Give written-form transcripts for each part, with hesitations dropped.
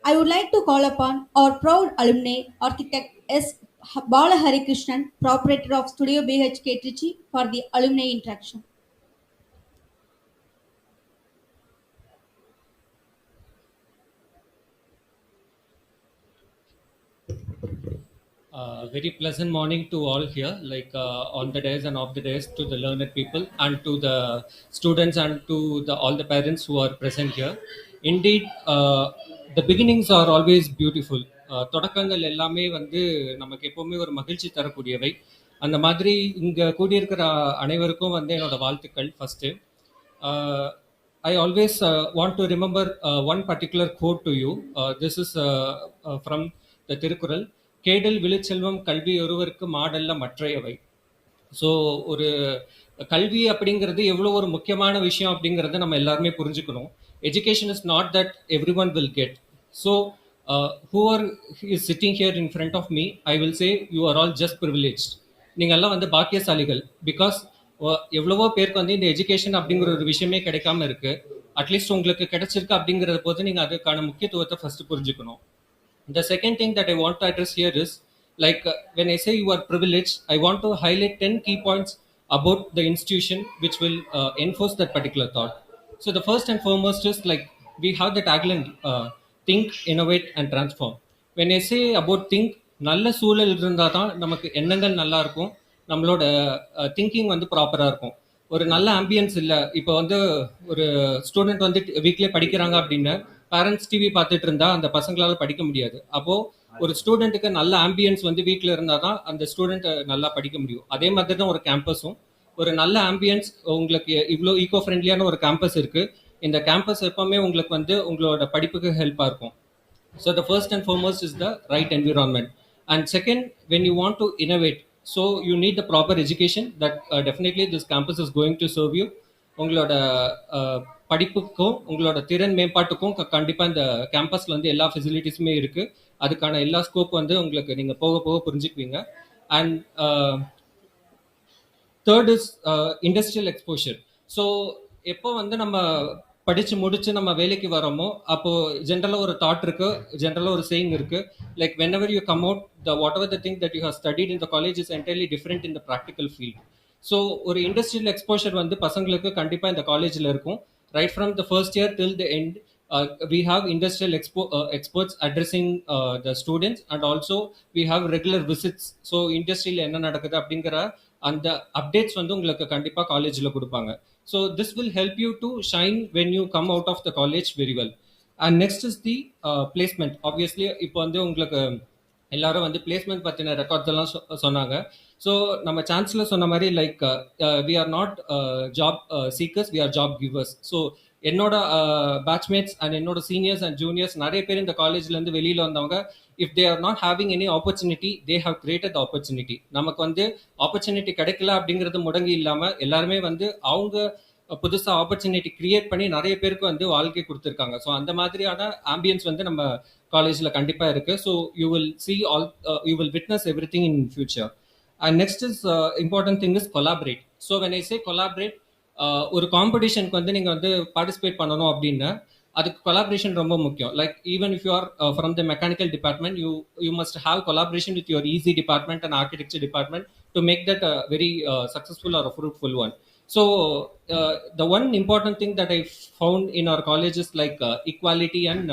I would like to call upon our proud alumni, architect S. Bala Krishnan, proprietor of Studio BHK Trichy, for the alumni interaction. Very pleasant morning to all here, on the days and off the days, to the learned people and to the students and to the all the parents who are present here. Indeed, the beginnings are always beautiful. தொடக்கங்கள் எல்லாமே வந்து நமக்கு எப்பவுமே ஒரு மகிழ்ச்சி தரக்கூடியவை. அந்த மாதிரி இங்க கூடியிருக்கிற அனைவருக்கும் வந்து என்னோட வாழ்த்துக்கள் first. I always want to remember one particular quote to you. This is from the Tirukural. கேடல் விழுச்செல்வம் கல்வி ஒருவருக்கு மாடல்ல மற்றையவை. ஸோ ஒரு கல்வி அப்படிங்கிறது எவ்வளோ ஒரு முக்கியமான விஷயம் அப்படிங்கிறத நம்ம எல்லாருமே புரிஞ்சுக்கணும். Education is not that every one will get. So who are is sitting here in front of me, I will say you are all just privilege. நீங்கள் எல்லாம் வந்து பாக்கியசாலிகள். பிகாஸ் எவ்வளவோ பேருக்கு வந்து இந்த எஜுகேஷன் அப்படிங்கிற ஒரு விஷயமே கிடைக்காம இருக்கு. அட்லீஸ்ட் உங்களுக்கு கிடைச்சிருக்கு அப்படிங்கிறத போது நீங்கள் அதுக்கான முக்கியத்துவத்தை ஃபர்ஸ்ட் புரிஞ்சுக்கணும். The second thing that I want to address here is when I say you are privileged, I want to highlight 10 key points about the institution which will enforce that particular thought. So the first and foremost is we have the tagline, think, innovate and transform. When I say about think, நல்ல சூழல் இருந்தால் தான் நமக்கு எண்ணங்கள் நல்லா இருக்கும், நம்மளோட thinking வந்து ப்ராப்பராக இருக்கும். ஒரு நல்ல ஆம்பியன்ஸ் இல்லை. இப்போ வந்து ஒரு ஸ்டூடெண்ட் வந்து வீக்லேயே படிக்கிறாங்க அப்படின்னு பேரண்ட்ஸ் டிவி பார்த்துட்டு இருந்தா அந்த பசங்களால படிக்க முடியாது. அப்போ ஒரு ஸ்டூடெண்ட்டுக்கு நல்ல ஆம்பியன்ஸ் வந்து வீட்டில் இருந்தால் தான் அந்த ஸ்டூடெண்ட் நல்லா படிக்க முடியும். அதே மாதிரி தான் ஒரு கேம்பஸும். ஒரு நல்ல ஆம்பியன்ஸ் உங்களுக்கு இவ்வளோ ஈகோ ஃப்ரெண்ட்லியான ஒரு கேம்பஸ் இருக்கு. இந்த கேம்பஸ் எப்பவுமே உங்களுக்கு வந்து உங்களோட படிப்புக்கு ஹெல்ப்பாக இருக்கும். So the first and foremost is the right environment. And second, when you want to innovate, so you need the proper education that definitely this campus is going to serve you. உங்களோட படிப்புக்கும் உங்களோட திறன் மேம்பாட்டுக்கும் கண்டிப்பாக இந்த கேம்பஸில் வந்து எல்லா ஃபெசிலிட்டிஸுமே இருக்குது. அதுக்கான எல்லா ஸ்கோப் வந்து உங்களுக்கு நீங்கள் போக போக புரிஞ்சுக்குவீங்க. And third is industrial exposure. So எப்போ வந்து நம்ம படித்து முடிச்சு நம்ம வேலைக்கு வரோமோ அப்போ ஜென்ரலாக ஒரு தாட் இருக்கு, ஜென்ரலாக ஒரு சேயிங் இருக்கு, like whenever you come out the whatever the thing that you have studied in the college is entirely different in the practical field. So ஒரு இண்டஸ்ட்ரியல் எக்ஸ்போஷர் வந்து பசங்களுக்கு கண்டிப்பாக இந்த காலேஜில் இருக்கும். Right from the first year till the end, we have industrial experts addressing the students, and also we have regular visits. So இண்டஸ்ட்ரியில் என்ன நடக்குது அப்படிங்கிற அந்த அப்டேட்ஸ் வந்து உங்களுக்கு கண்டிப்பாக காலேஜில் கொடுப்பாங்க. So this will help you to shine when you come out of the college very well. And next is the placement. Obviously இப்போ வந்து உங்களுக்கு எல்லாரும் வந்து பிளேஸ்மெண்ட் பற்றின ரெக்கார்ட்ஸ் எல்லாம் சொன்னாங்க. ஸோ நம்ம சான்ஸ்லர் சொன்ன மாதிரி we are not job seekers, we are job givers. So என்னோட பேட்ச்மேட்ஸ் அண்ட் என்னோட சீனியர்ஸ் அண்ட் ஜூனியர்ஸ் நிறைய பேர் இந்த காலேஜ்லேருந்து வெளியில் வந்தவங்க, if they are not having any opportunity, they have created opportunity. நமக்கு வந்து ஆப்பர்ச்சுனிட்டி கிடைக்கல அப்படிங்கிறது முடங்கி இல்லாமல் எல்லாருமே வந்து அவங்க புதுசாக ஆப்பர்ச்சுனிட்டி கிரியேட் பண்ணி நிறைய பேருக்கு வந்து வாழ்க்கை கொடுத்துருக்காங்க. ஸோ அந்த மாதிரியான ஆம்பியன்ஸ் வந்து நம்ம காலேஜில் கண்டிப்பாக இருக்குது. So you will see all, you will witness every thing in future. And next is important thing is collaborate. So when I say collaborate, ஒரு காம்படிஷனுக்கு வந்து நீங்கள் வந்து பார்ட்டிசிபேட் பண்ணணும் அப்படின்னா அதுக்கு கொலாபரேஷன் ரொம்ப முக்கியம். Like even if you are from the mechanical department, you must have collaboration with your EC department and architecture department to make that very successful or fruitful one. So the one important thing that I found in our college is equality and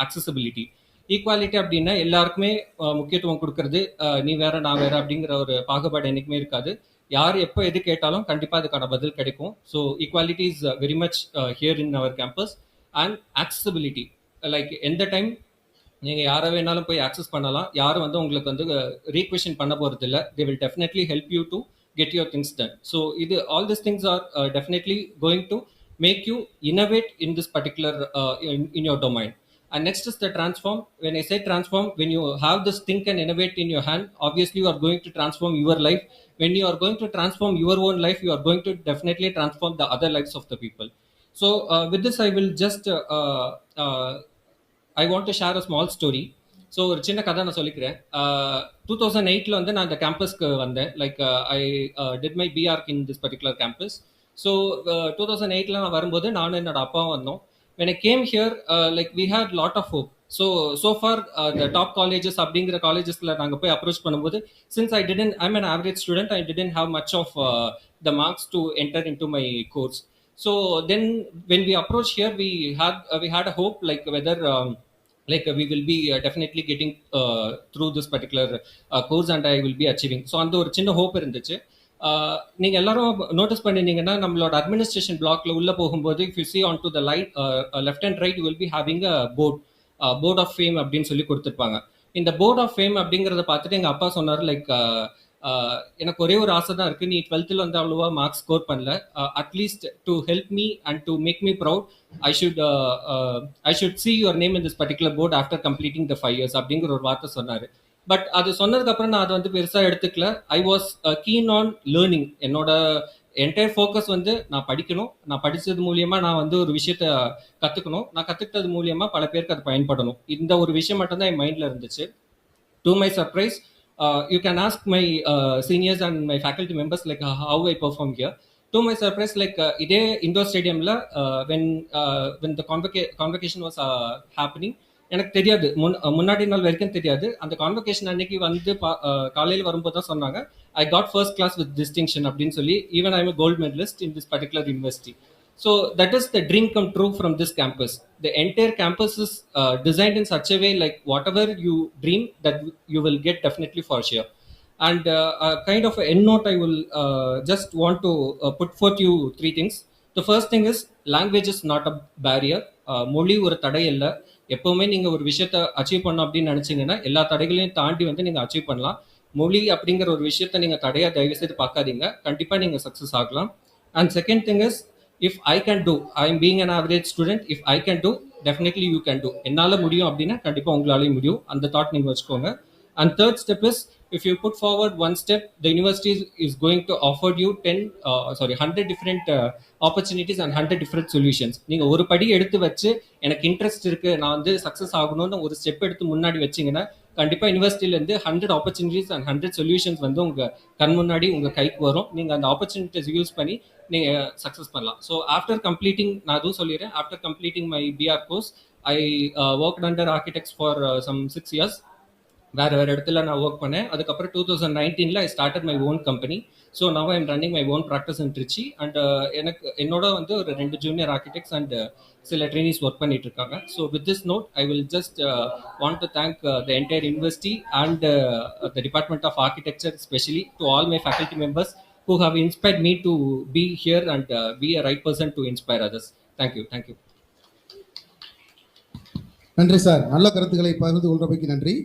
accessibility. Equality அப்படின்னா எல்லாருக்குமே முக்கியத்துவம் கொடுக்கறது, நீ வேற நான் வேற அப்படிங்கிற ஒரு பாகுபாடு என்னைக்குமே இருக்காது. யார் எப்போ எது கேட்டாலும் கண்டிப்பாக அதுக்கான பதில் கிடைக்கும். So equality is very much here in our campus. And accessibility, like எந்த டைம் நீங்கள் யாரை வேணாலும் போய் ஆக்சஸ் பண்ணலாம். யாரும் வந்து உங்களுக்கு வந்து ரீக்வெஷன் பண்ண போகிறது இல்லை. They will definitely help you to get your things done. So all these things are definitely going to make you innovate in this particular in your domain. And next is the transform. When I say transform, when you have this think and innovate in your hand, obviously you are going to transform your life. When you are going to transform your own life, you are going to definitely transform the other lives of the people. So with this I will just I want to share a small story. So ஒரு சின்ன கதை நான் சொல்லிக்கிறேன். 2008 வந்து நான் இந்த கேம்பஸ்க்கு வந்தேன். I did my B.Arch in this particular campus. So 2008 நான் வரும்போது நானும் என்னோட அப்பாவும் வந்தோம். when I came here, we had lot of hope. So far the top colleges அப்படிங்கிற காலேஜஸ்ல நாங்க போய் அப்ரோச் பண்ணும்போது, since I'm an average student, I didn't have much of the marks to enter into my course. So then when we approached here, we had a hope, like whether we will be definitely getting through this particular course and I will be achieving. So அந்த ஒரு சின்ன hope இருந்துச்சு. நீங்க எல்லாரும் notice பண்ணிருந்தீங்கன்னா நம்மளோட administration பிளாக்ல உள்ள போகும்போது, if you see onto the left and right, you will be having a board of fame அப்படின்னு சொல்லி கொடுத்துருப்பாங்க. இந்த போர்ட் ஆஃப் ஃபேம் அப்படிங்கிறத பார்த்துட்டு எங்க அப்பா சொன்னார், லைக் எனக்கு ஒரே ஒரு ஆசை தான் இருக்கு, நீ 12th வந்து அவ்வளோவா மார்க்ஸ் ஸ்கோர் பண்ணல, at least to help me and to make me proud, I should see your name in this particular board after completing the 5 years அப்படிங்கிற ஒரு வார்த்தை சொன்னாரு. பட் அது சொன்னதுக்கு அப்புறம் நான் அதை வந்து பெருசா எடுத்துக்கல. I was keen on learning. என்னோட என்டையர் ஃபோக்கஸ் வந்து நான் படிக்கணும், நான் படிச்சது மூலியமா நான் வந்து ஒரு விஷயத்த கத்துக்கணும், நான் கத்துக்கிட்டது மூலியமா பல பேருக்கு அது பயன்படணும், இந்த ஒரு விஷயம் மட்டும் தான் என் மைண்ட்ல இருந்துச்சு. To my surprise, you can ask my seniors and my faculty members like how I perform here. To my surprise, like இதே indoor ஸ்டேடியம்ல when the convocation was happening, எனக்கு தெரியாது, முன்னாடி நாள் வரைக்கும் தெரியாது. அந்த கான்வொகேஷன் அன்னைக்கு வந்து காலையில் வரும்போது தான் சொன்னாங்க, I got first class with distinction அப்படின்னு சொல்லி, even I am gold medallist in this particular university. So that is the dream come true from this campus. The entire campus is designed in such a way, like whatever you dream, that you will get definitely for sure. And kind of end note, I will just want to put forth you 3 things. The first thing is, language is not a barrier. மொழி ஒரு தடை இல்லை. எப்பவுமே நீங்க ஒரு விஷயத்த achieve பண்ணணும் அப்படின்னு நினைச்சீங்கன்னா எல்லா தடைகளையும் தாண்டி வந்து நீங்க அச்சீவ் பண்ணலாம். மொழி அப்படிங்கிற ஒரு விஷயத்த நீங்க தடையா தயவு செய்து பார்க்காதீங்க, கண்டிப்பா நீங்க சக்சஸ் ஆகலாம். And second thing is, if I can do, I am being an average student, if I can do, definitely you can do. என்னால முடியும் அப்படின்னா கண்டிப்பா உங்களாலையும் முடியும், அந்த தாட் நீங்க வச்சுக்கோங்க. And third step is, if you put forward one step, the university is going to offer you 100 different opportunities and 100 different solutions. நீங்க ஒரு படி எடுத்து வச்சு எனக்கு இன்ட்ரெஸ்ட் இருக்கு, நான் வந்து சக்சஸ் ஆகணும்னு ஒரு ஸ்டெப் எடுத்து முன்னாடி வச்சீங்கன்னா கண்டிப்பா யூனிவர்சிட்டில இருந்து 100 opportunities and 100 solutions வந்து உங்க கண் முன்னாடி உங்க கைக்கு வரும். நீங்க அந்த ஆப்பர்ச்சுனிட்டிஸ் யூஸ் பண்ணி நீங்க சக்சஸ் பண்ணலாம். ஸோ ஆஃப்டர் கம்ப்ளீட்டிங், நான் அதுவும் சொல்லிடுறேன், after completing my BR course, I work under architects for some 6 years. வேற இடத்துல நான் ஒர்க் பண்ணேன். அதுக்கப்புறம் 2019 I started my own company. So now I am running my own practice in Trichy. And என்னோட வந்து ஒரு 2 ஜூனியர் ஆர்கிடெக்ட்ஸ் அண்ட் சில trainees work பண்ணிட்டு இருக்காங்க. So with this note, I will just want to thank the entire university and the department of architecture, specially to all my faculty members who have inspired me to be here and be a right person to inspire others. Thank you. நன்றி sir, நல்ல கருத்துக்களை பகிர்ந்து கொள்றதுக்கு நன்றி.